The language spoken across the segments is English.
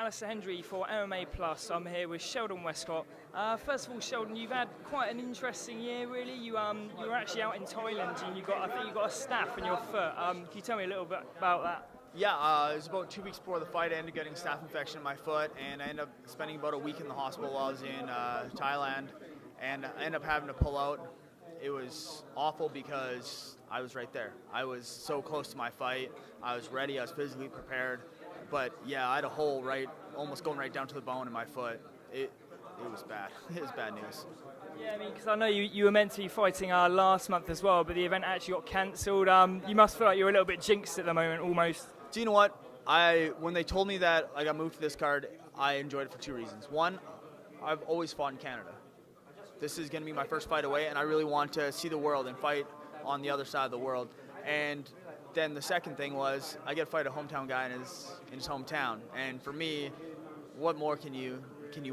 Alistair Hendry for MMA Plus. I'm here with Sheldon Westcott. First of all, Sheldon, you've had quite an interesting year, really. You were actually out in Thailand, and I think you got a staph in your foot. Can you tell me a little bit about that? Yeah, it was about 2 weeks before the fight. I ended up getting a staph infection in my foot, and I ended up spending about a week in the hospital while I was in Thailand, and I ended up having to pull out. It was awful because I was right there. I was so close to my fight. I was ready. I was physically prepared. But yeah, I had a hole almost going right down to the bone in my foot. It was bad. It was bad news. Yeah, I mean, because I know you were meant to be fighting last month as well, but the event actually got cancelled. You must feel like you're a little bit jinxed at the moment, almost. Do you know what? When they told me that I got moved to this card, I enjoyed it for 2 reasons. One, I've always fought in Canada. This is going to be my first fight away, and I really want to see the world and fight on the other side of the world. And then the second thing was I get to fight a hometown guy in his hometown. And for me, what more can you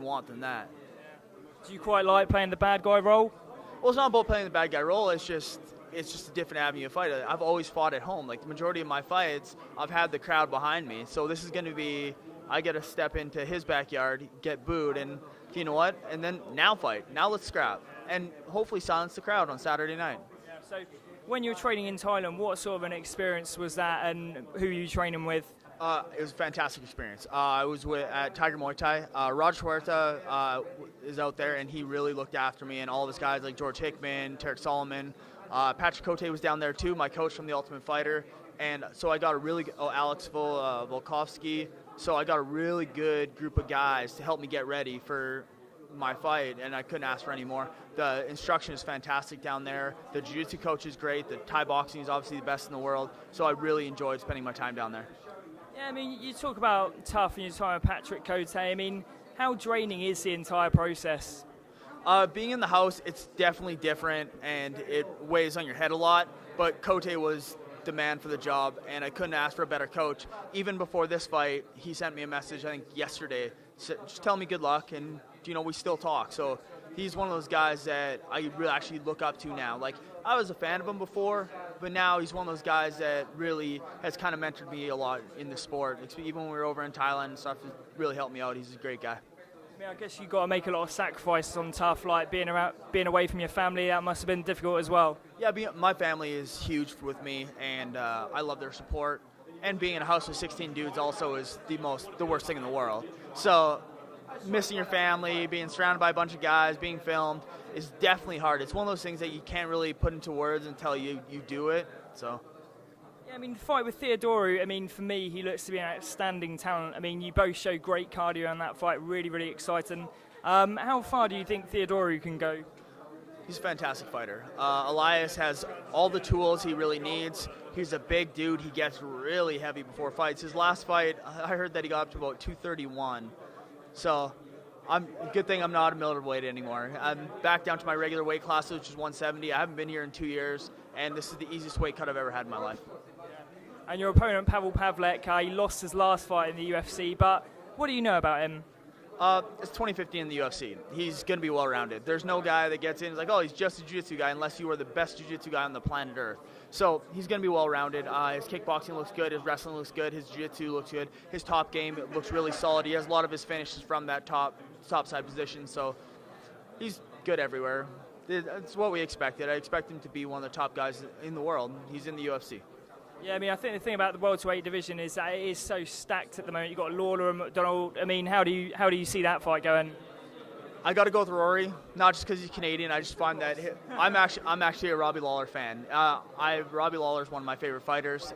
want than that? Do you quite like playing the bad guy role? Well, it's not about playing the bad guy role. It's just a different avenue of fight. I've always fought at home. Like the majority of my fights, I've had the crowd behind me. So this is going to be, I get to step into his backyard, get booed, and you know what? And then now fight. Now let's scrap. And hopefully silence the crowd on Saturday night. Yeah, so when you were training in Thailand, what sort of an experience was that, and who were you training with? It was a fantastic experience. I was at Tiger Muay Thai. Raj Huerta is out there, and he really looked after me, and all of his guys like George Hickman, Tarek Solomon. Patrick Cote was down there too, my coach from The Ultimate Fighter. And so I got a really good, Alex Volkovsky. So I got a really good group of guys to help me get ready for my fight, and I couldn't ask for any more. The instruction is fantastic down there. The jiu-jitsu coach is great. The Thai boxing is obviously the best in the world. So I really enjoyed spending my time down there. Yeah, I mean, you talk about tough and you talk about Patrick Cote. I mean, how draining is the entire process? Being in the house, it's definitely different, and it weighs on your head a lot. But Cote was the man for the job, and I couldn't ask for a better coach. Even before this fight, he sent me a message, I think yesterday, just tell me good luck, and we still talk. So he's one of those guys that I really actually look up to now. Like, I was a fan of him before, but now he's one of those guys that really has kind of mentored me a lot in the sport. Even when we were over in Thailand and stuff, it really helped me out. He's a great guy. I mean, I guess you got to make a lot of sacrifices on tough, like being away from your family. That must have been difficult as well. Yeah, my family is huge with me, and I love their support. And being in a house with 16 dudes also is the worst thing in the world. So missing your family, being surrounded by a bunch of guys, being filmed is definitely hard. It's one of those things that you can't really put into words until you do it. So. Yeah, I mean, the fight with Theodorou, I mean, for me, he looks to be an outstanding talent. I mean, you both show great cardio in that fight, really, really exciting. How far do you think Theodorou can go? He's a fantastic fighter. Elias has all the tools he really needs. He's a big dude. He gets really heavy before fights. His last fight, I heard that he got up to about 231. So, good thing I'm not a middleweight anymore. I'm back down to my regular weight class, which is 170. I haven't been here in 2 years, and this is the easiest weight cut I've ever had in my life. And your opponent, Pawel Pawlek, he lost his last fight in the UFC, but what do you know about him? It's 2015 in the UFC. He's going to be well-rounded. There's no guy that gets in and is like, oh, he's just a jiu-jitsu guy, unless you are the best jiu-jitsu guy on the planet Earth. So he's going to be well-rounded. His kickboxing looks good. His wrestling looks good. His jiu-jitsu looks good. His top game looks really solid. He has a lot of his finishes from that top side position. So he's good everywhere. It's what we expected. I expect him to be one of the top guys in the world. He's in the UFC. Yeah, I mean, I think the thing about the welterweight division is that it is so stacked at the moment. You've got Lawler and McDonald. I mean, how do you see that fight going? I got to go with Rory, not just because he's Canadian. I just find that I'm actually a Robbie Lawler fan. Robbie Lawler is one of my favorite fighters,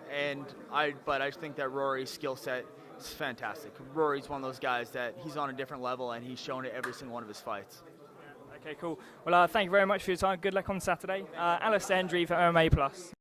but I think that Rory's skill set is fantastic. Rory's one of those guys that he's on a different level, and he's shown it every single one of his fights. Okay, cool. Well, thank you very much for your time. Good luck on Saturday. Alistair Hendry for MMA Plus.